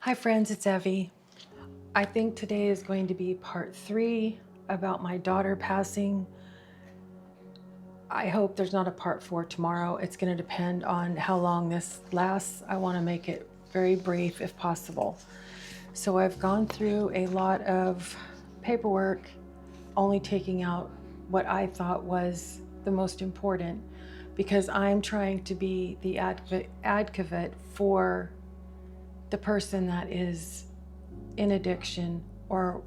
Hi friends, it's Evie. I think today is going to be part 3 about my daughter passing. I hope there's not a part 4 tomorrow. It's going to depend on how long this lasts. I want to make it very brief if possible. So I've gone through a lot of paperwork, only taking out what I thought was the most important, because I'm trying to be the advocate for the person that is in addiction or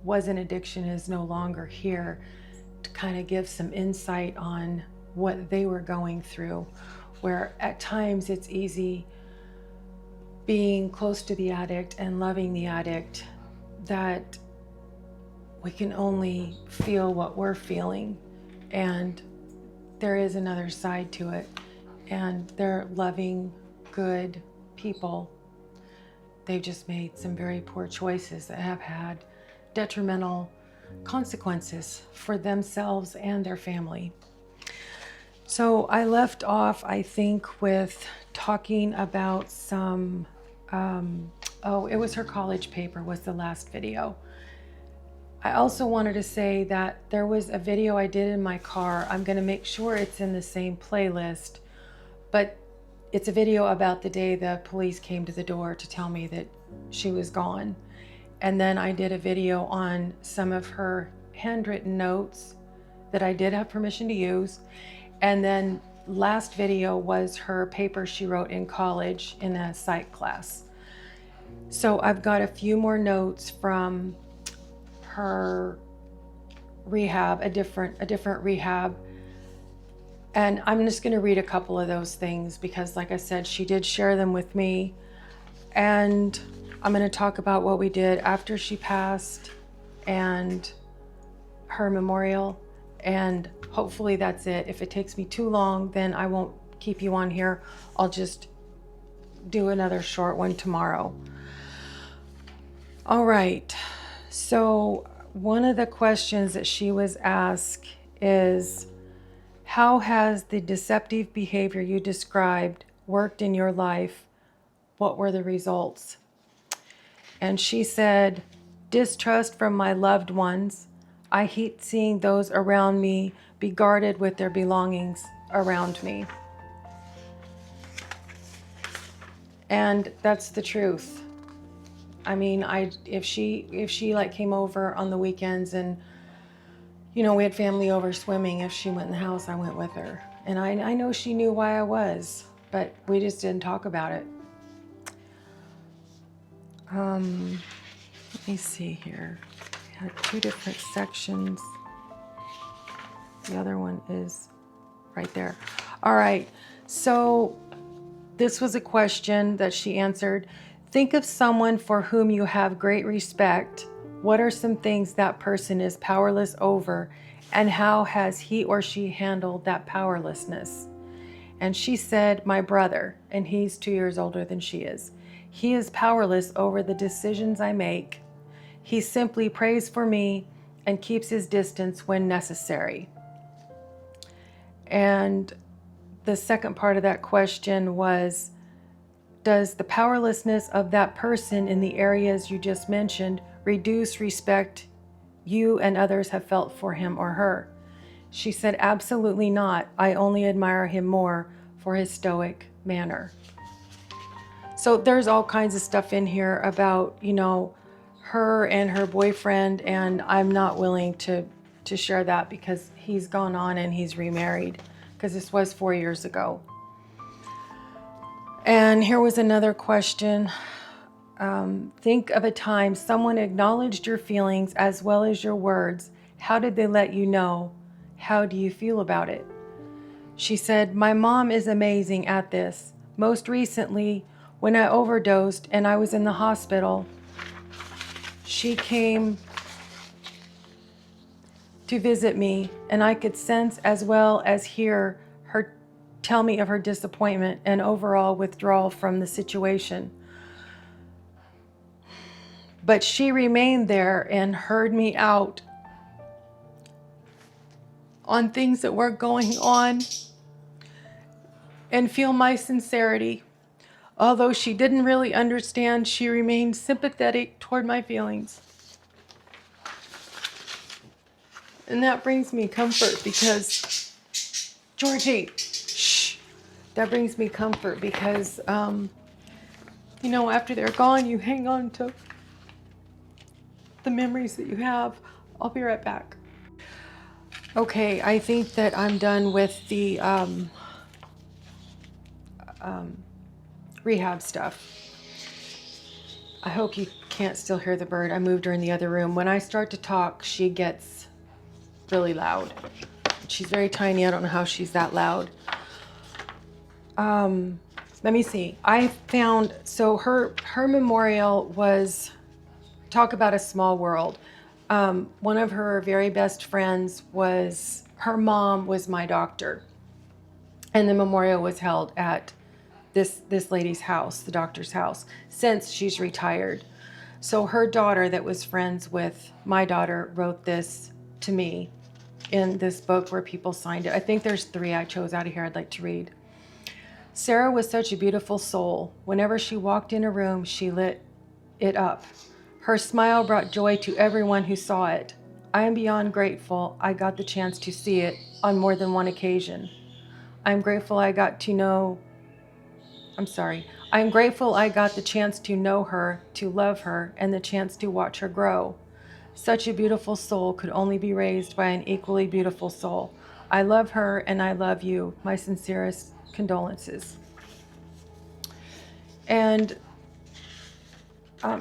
was in addiction, is no longer here, to kind of give some insight on what they were going through, where at times it's easy being close to the addict and loving the addict that we can only feel what we're feeling, and there is another side to it, and they're loving, good people. They've just made some very poor choices that have had detrimental consequences for themselves and their family. So I left off, I think, with talking about some, it was her college paper was the last video. I also wanted to say that there was a video I did in my car. I'm going to make sure it's in the same playlist, but it's a video about the day the police came to the door to tell me that she was gone. And then I did a video on some of her handwritten notes that I did have permission to use. And then last video was her paper she wrote in college in a psych class. So I've got a few more notes from her rehab, a different rehab. And I'm just going to read a couple of those things because, like I said, she did share them with me. And I'm going to talk about what we did after she passed and her memorial. And hopefully that's it. If it takes me too long, then I won't keep you on here. I'll just do another short one tomorrow. All right. So one of the questions that she was asked is, how has the deceptive behavior you described worked in your life? What were the results? And she said, distrust from my loved ones. I hate seeing those around me be guarded with their belongings around me. And that's the truth. I mean, if she like came over on the weekends and, you know, we had family over swimming, if she went in the house, I went with her. And I know she knew why I was, but we just didn't talk about it. Let me see here. I had 2 different sections. The other one is right there. All right, so this was a question that she answered. Think of someone for whom you have great respect. What are some things that person is powerless over, and how has he or she handled that powerlessness? And she said, my brother, and he's 2 years older than she is. He is powerless over the decisions I make. He simply prays for me and keeps his distance when necessary. And the second part of that question was, does the powerlessness of that person in the areas you just mentioned reduce respect you and others have felt for him or her? She said, absolutely not. I only admire him more for his stoic manner. So there's all kinds of stuff in here about, you know, her and her boyfriend, and I'm not willing to share that because he's gone on and he's remarried, because this was 4 years ago. And here was another question. Think of a time someone acknowledged your feelings as well as your words. How did they let you know? How do you feel about it? She said, my mom is amazing at this. Most recently, when I overdosed and I was in the hospital, she came to visit me, and I could sense as well as hear her tell me of her disappointment and overall withdrawal from the situation. But she remained there and heard me out on things that were going on and feel my sincerity. Although she didn't really understand, she remained sympathetic toward my feelings. And that brings me comfort because, Georgie, shh. That brings me comfort because, you know, after they're gone, you hang on to the memories that you have. I'll be right back. Okay, I think that I'm done with the rehab stuff. I hope you can't still hear the bird. I moved her in the other room. When I start to talk, she gets really loud. She's very tiny. I don't know how she's that loud. Let me see. I found, so her memorial was, talk about a small world. One of her very best friends was, her mom was my doctor. And the memorial was held at this lady's house, the doctor's house, since she's retired. So her daughter that was friends with my daughter wrote this to me in this book where people signed it. I think there's 3 I chose out of here I'd like to read. Sarah was such a beautiful soul. Whenever she walked in a room, she lit it up. Her smile brought joy to everyone who saw it. I am beyond grateful I got the chance to see it on more than one occasion. I'm grateful I got the chance to know her, to love her, and the chance to watch her grow. Such a beautiful soul could only be raised by an equally beautiful soul. I love her and I love you. My sincerest condolences. And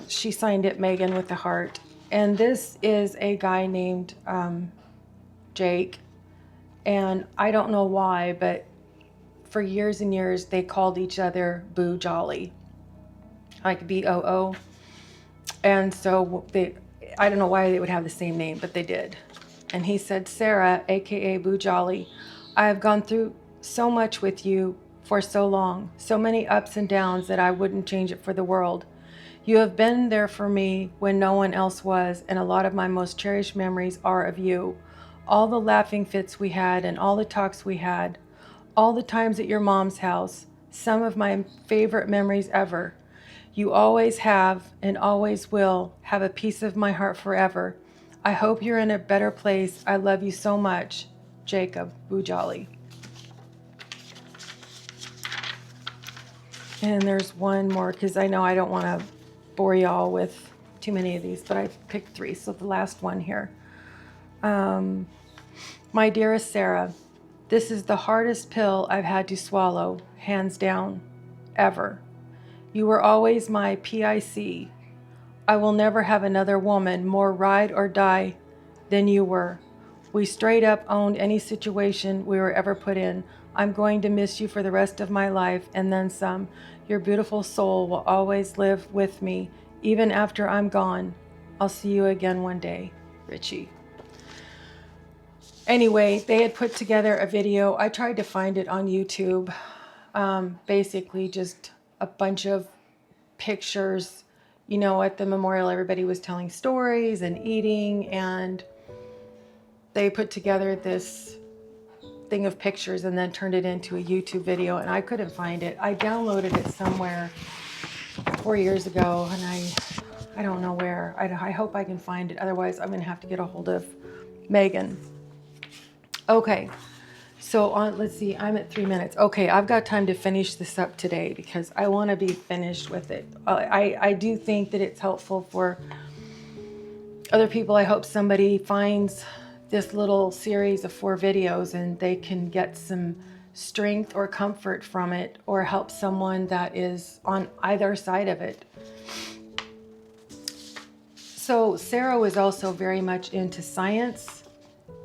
she signed it, Megan, with the heart. And this is a guy named Jake. And I don't know why, but for years and years, they called each other Boo Jolly, like B-O-O. And so I don't know why they would have the same name, but they did. And he said, Sarah, AKA Boo Jolly, I have gone through so much with you for so long, so many ups and downs that I wouldn't change it for the world. You have been there for me when no one else was, and a lot of my most cherished memories are of you. All the laughing fits we had and all the talks we had, all the times at your mom's house, some of my favorite memories ever. You always have and always will have a piece of my heart forever. I hope you're in a better place. I love you so much. Jacob Bujali. And there's one more because I know I don't want to bore y'all with too many of these, but I picked 3. So the last one here. My dearest Sarah, this is the hardest pill I've had to swallow, hands down, ever. You were always my PIC. I will never have another woman more ride or die than you were. We straight up owned any situation we were ever put in. I'm going to miss you for the rest of my life and then some. Your beautiful soul will always live with me, even after I'm gone. I'll see you again one day. Richie. Anyway, they had put together a video. I tried to find it on YouTube. Basically just a bunch of pictures. You know, at the memorial, everybody was telling stories and eating, and they put together this thing of pictures and then turned it into a YouTube video, and I couldn't find it. I downloaded it somewhere 4 years ago, and I don't know where. I hope I can find it. Otherwise, I'm going to have to get a hold of Megan. Okay. So let's see, I'm at 3 minutes. Okay, I've got time to finish this up today because I want to be finished with it. I do think that it's helpful for other people. I hope somebody finds this little series of 4 videos and they can get some strength or comfort from it, or help someone that is on either side of it. So Sarah was also very much into science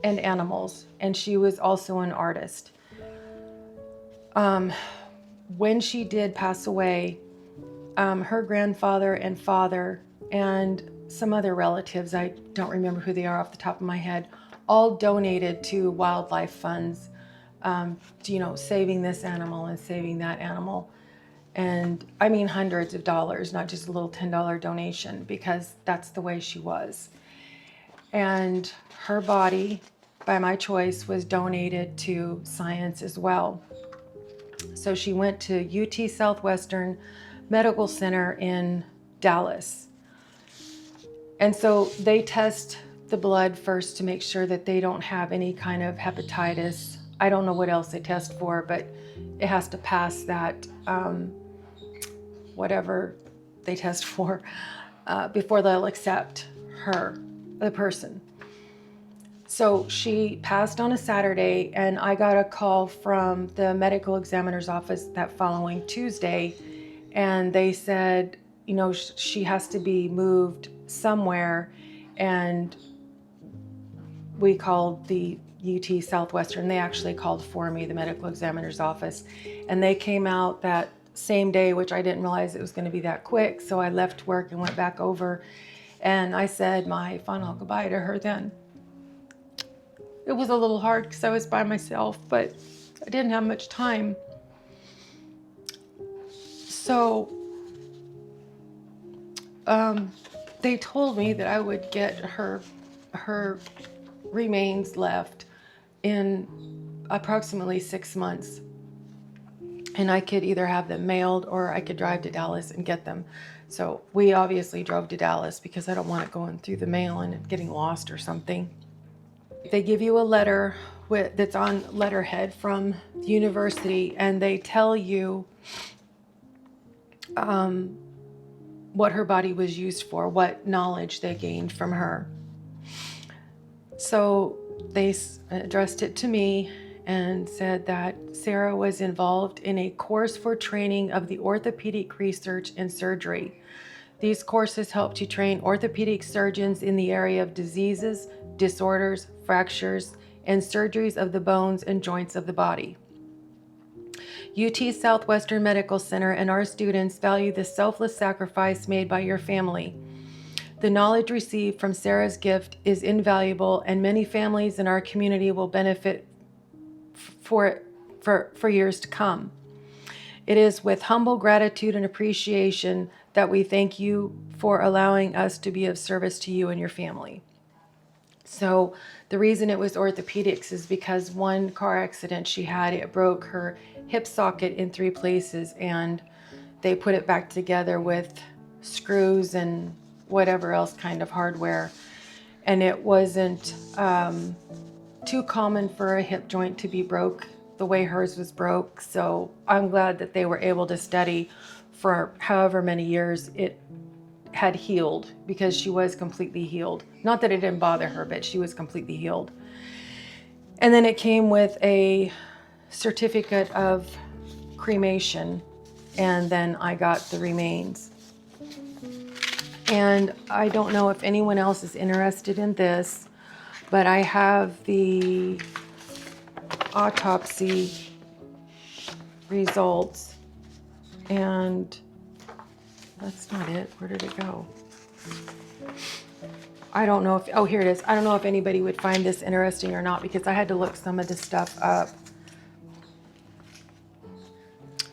and animals, and she was also an artist. When she did pass away, her grandfather and father and some other relatives, I don't remember who they are off the top of my head, all donated to wildlife funds, you know, saving this animal and saving that animal. And I mean hundreds of dollars, not just a little $10 donation, because that's the way she was. And her body, by my choice, was donated to science as well. So she went to UT Southwestern Medical Center in Dallas. And so they test the blood first to make sure that they don't have any kind of hepatitis. I don't know what else they test for, but it has to pass that, whatever they test for, before they'll accept her, the person. So she passed on a Saturday, and I got a call from the medical examiner's office that following Tuesday, and they said, you know, she has to be moved somewhere, and we called the UT Southwestern. They actually called for me, the medical examiner's office, and they came out that same day, which I didn't realize it was going to be that quick. So I left work and went back over, and I said my final goodbye to her then. It was a little hard because I was by myself, but I didn't have much time. So they told me that I would get her remains left in approximately 6 months. And I could either have them mailed or I could drive to Dallas and get them. So we obviously drove to Dallas because I don't want it going through the mail and it getting lost or something. They give you a letter that's on letterhead from the university, and they tell you what her body was used for, what knowledge they gained from her. So they addressed it to me and said that Sarah was involved in a course for training of the orthopedic research and surgery. These courses help to train orthopedic surgeons in the area of diseases, disorders, fractures, and surgeries of the bones and joints of the body. UT Southwestern Medical Center and our students value the selfless sacrifice made by your family. The knowledge received from Sarah's gift is invaluable, and many families in our community will benefit for years to come. It is with humble gratitude and appreciation that we thank you for allowing us to be of service to you and your family. So the reason it was orthopedics is because one car accident she had, it broke her hip socket in 3 places, and they put it back together with screws and whatever else kind of hardware. And it wasn't too common for a hip joint to be broke the way hers was broke. So I'm glad that they were able to study for however many years it had healed, because she was completely healed. Not that it didn't bother her, but she was completely healed. And then it came with a certificate of cremation, and then I got the remains. And I don't know if anyone else is interested in this, but I have the autopsy results, and that's not it. Where did it go? I don't know if, oh, here it is. I don't know if anybody would find this interesting or not, because I had to look some of this stuff up.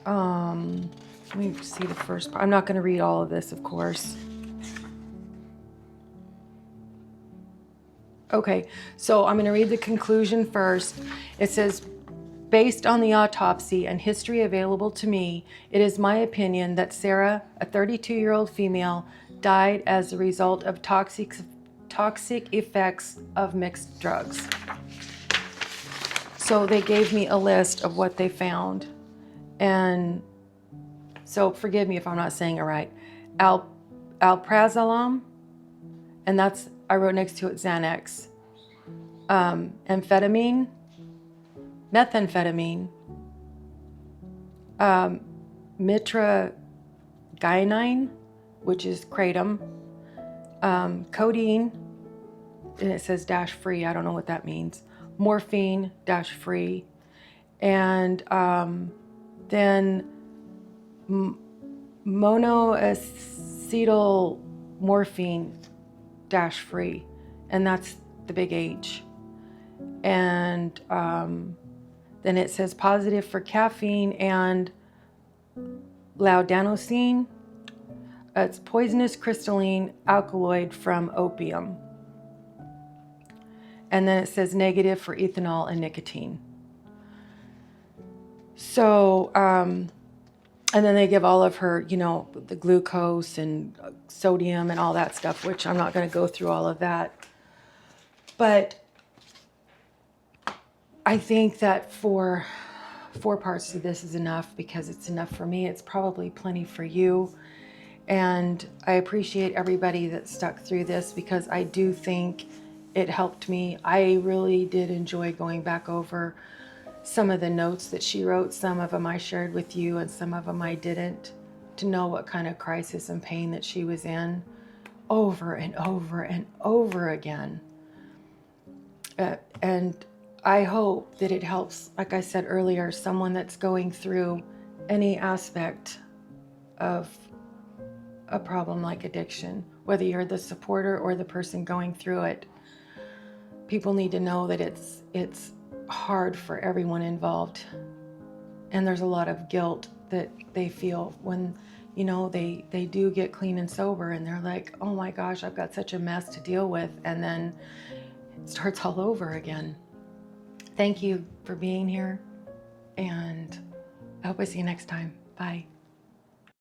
Let me see the first part. I'm not going to read all of this, of course. Okay, so I'm going to read the conclusion first. It says, based on the autopsy and history available to me, it is my opinion that Sarah, a 32-year-old female, died as a result of toxic effects of mixed drugs. So they gave me a list of what they found. And so forgive me if I'm not saying it right. Alprazolam, and that's, I wrote next to it Xanax, amphetamine, methamphetamine, mitragynine, which is kratom, codeine, and it says dash free. I don't know what that means. Morphine dash free, and then monoacetyl morphine dash free, and that's the big H. And then it says positive for caffeine and laudanocin. It's poisonous crystalline alkaloid from opium. And then it says negative for ethanol and nicotine. So, and then they give all of her, you know, the glucose and sodium and all that stuff, which I'm not going to go through all of that. But I think that for 4 parts to this is enough, because it's enough for me. It's probably plenty for you. And I appreciate everybody that stuck through this, because I do think it helped me. I really did enjoy going back over some of the notes that she wrote. Some of them I shared with you and some of them I didn't, to know what kind of crisis and pain that she was in over and over and over again. And I hope that it helps, like I said earlier, someone that's going through any aspect of a problem like addiction, whether you're the supporter or the person going through it. People need to know that it's hard for everyone involved. And there's a lot of guilt that they feel when, you know, they do get clean and sober, and they're like, oh my gosh, I've got such a mess to deal with. And then it starts all over again. Thank you for being here, and I hope I see you next time. Bye.